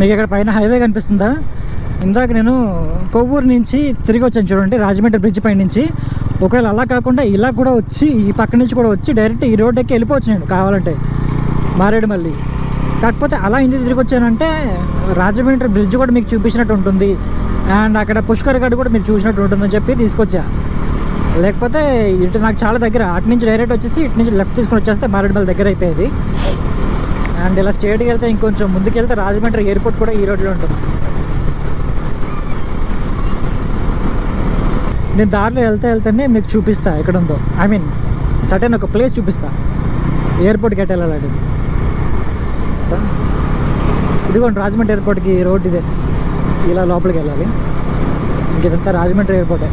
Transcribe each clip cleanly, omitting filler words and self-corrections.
మీకు ఇక్కడ పైన హైవే కనిపిస్తుందా? ఇందాక నేను కొవ్వూరు నుంచి తిరిగి వచ్చాను చూడండి, రాజమండ్రి బ్రిడ్జ్ పై నుంచి. ఒకవేళ అలా కాకుండా ఇలా కూడా వచ్చి ఈ పక్క నుంచి కూడా వచ్చి డైరెక్ట్ ఈ రోడ్ ఎక్కి వెళ్ళిపోవచ్చు నేను కావాలంటే మారేడుమల్లి. కాకపోతే అలా ఎందుకు తిరిగి వచ్చానంటే రాజమండ్రి బ్రిడ్జ్ కూడా మీకు చూపించినట్టు ఉంటుంది అండ్ అక్కడ పుష్కర్ గడ్ కూడా మీరు చూసినట్టు ఉంటుందని చెప్పి తీసుకొచ్చా. లేకపోతే ఇటు నాకు చాలా దగ్గర, అటు నుంచి డైరెక్ట్ వచ్చేసి ఇటు నుంచి లెఫ్ట్ తీసుకొని వచ్చేస్తే మారేడుమల్లి దగ్గర అయిపోయేది. అండ్ ఇలా స్ట్రేట్కి వెళ్తే ఇంకొంచెం ముందుకు వెళ్తే రాజమండ్రి ఎయిర్పోర్ట్ కూడా ఈ రోడ్లో ఉంటుంది. నేను దారిలో వెళ్తేనే మీకు చూపిస్తా ఎక్కడ ఉందో, ఐ మీన్ సర్టెన్ ఒక ప్లేస్ చూపిస్తా ఎయిర్పోర్ట్కి ఎట్లా వెళ్ళాలి. ఇదిగోండి రాజమండ్రి ఎయిర్పోర్ట్కి రోడ్ ఇదే, ఇలా లోపలికి వెళ్ళాలి. ఇంకేదంతా రాజమండ్రి ఎయిర్పోర్టే.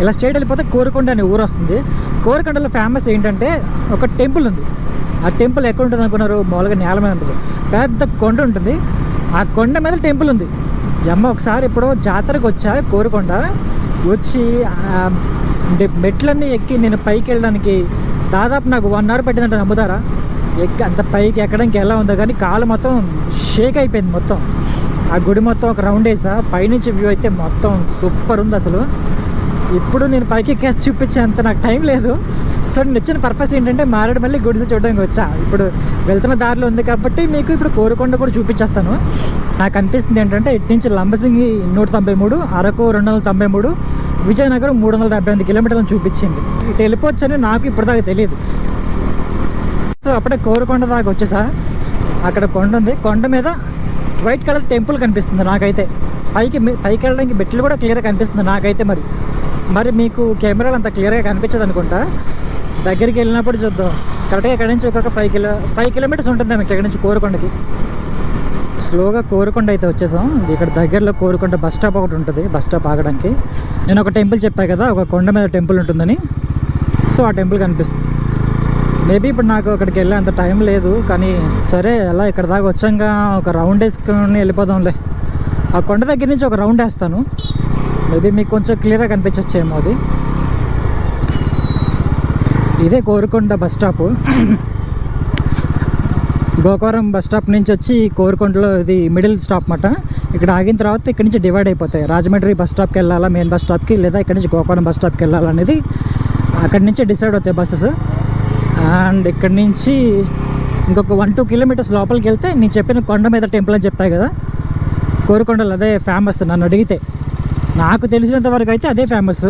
ఇలా స్ట్రైట్ వెళ్ళిపోతే కోరుకొండ అనే ఊరు వస్తుంది. కోరుకొండలో ఫేమస్ ఏంటంటే ఒక టెంపుల్ ఉంది. ఆ టెంపుల్ ఎక్కడ ఉంటుంది అనుకున్నారు? మామూలుగా నేల మీద ఉంటుంది, పెద్ద కొండ ఉంటుంది. ఆ కొండ మీద టెంపుల్ ఉంది. అమ్మ ఒకసారి ఇప్పుడు జాతరకు వచ్చా కోరుకొండ, వచ్చి మెట్లన్నీ ఎక్కి నేను పైకి వెళ్ళడానికి దాదాపు నాకు 1 hour పట్టిందంటే నమ్ముతారా? అంత పైకి ఎక్కడానికి ఎలా ఉందో కానీ కాలు మొత్తం షేక్ అయిపోయింది మొత్తం. ఆ గుడి మొత్తం ఒక రౌండ్ వేసా, పైనుంచి వ్యూ అయితే మొత్తం సూపర్ ఉంది అసలు. ఇప్పుడు నేను పైకి ఎక్కి చూపించేంత నాకు టైం లేదు. సో నేను వచ్చిన పర్పస్ ఏంటంటే మారేడుమల్లి గుడి చూడడానికి వచ్చా. ఇప్పుడు వెళ్తున్న దారిలో ఉంది కాబట్టి మీకు ఇప్పుడు కోరుకొండ కూడా చూపించేస్తాను. నాకు అనిపిస్తుంది ఏంటంటే ఇటు నుంచి లంబసింగి 193, అరకు 293, విజయనగరం 378 కిలోమీటర్లను చూపించింది. ఇటు వెళ్ళిపోవచ్చని నాకు ఇప్పటిదాకా తెలియదు. సో అప్పుడే కోరుకొండ దాకా వచ్చేసా. అక్కడ కొండ ఉంది, కొండ మీద వైట్ కలర్ టెంపుల్ కనిపిస్తుంది నాకైతే. పైకి వెళ్ళడానికి మెట్లు కూడా క్లియర్గా కనిపిస్తుంది నాకైతే. మరి మీకు కెమెరాలు అంత క్లియర్గా కనిపించదు అనుకుంటా. దగ్గరికి వెళ్ళినప్పుడు చూద్దాం. కరెక్ట్గా ఇక్కడ నుంచి ఒక 5 కిలోమీటర్స్ ఉంటుంది మీకు ఇక్కడ నుంచి కోరుకొండకి. స్లోగా కోరుకొండ అయితే వచ్చేసాం. ఇక్కడ దగ్గరలో కోరుకొండ బస్ స్టాప్ ఒకటి ఉంటుంది, బస్ స్టాప్ ఆగడానికి. నేను ఒక టెంపుల్ చెప్పాను కదా, ఒక కొండ మీద టెంపుల్ ఉంటుందని. సో ఆ టెంపుల్ కనిపిస్తుంది. మేబీ ఇప్పుడు నాకు అక్కడికి వెళ్ళే అంత టైం లేదు, కానీ సరే అలా ఇక్కడ దాకా వచ్చాక ఒక రౌండ్ వేసుకొని వెళ్ళిపోదాంలే. ఆ కొండ దగ్గర నుంచి ఒక రౌండ్ వేస్తాను, మేబీ మీకు కొంచెం క్లియర్గా కనిపించచ్చేమో. అది ఇదే Korukonda bus stop. Gokavaram bus stop నుంచి వచ్చి కోరుకొండలో ఇది మిడిల్ స్టాప్ అన్నమాట. ఇక్కడ ఆగిన తర్వాత ఇక్కడ నుంచి డివైడ్ అయిపోతాయి. రాజమండ్రి బస్ స్టాప్కి వెళ్ళాలా మెయిన్ బస్ స్టాప్కి, లేదా ఇక్కడ నుంచి గోకవరం బస్ స్టాప్కి వెళ్ళాలనేది అక్కడి నుంచి డిసైడ్ అవుతాయి బస్సెస్. అండ్ ఇక్కడ నుంచి ఇంకొక 1-2 కిలోమీటర్స్ లోపలికి వెళ్తే నేను చెప్పిన కొండ మీద టెంపుల్ అని చెప్పాయి కదా కోరుకొండలో, అదే ఫేమస్. నన్ను అడిగితే నాకు తెలిసినంత వరకు అయితే అదే ఫేమస్.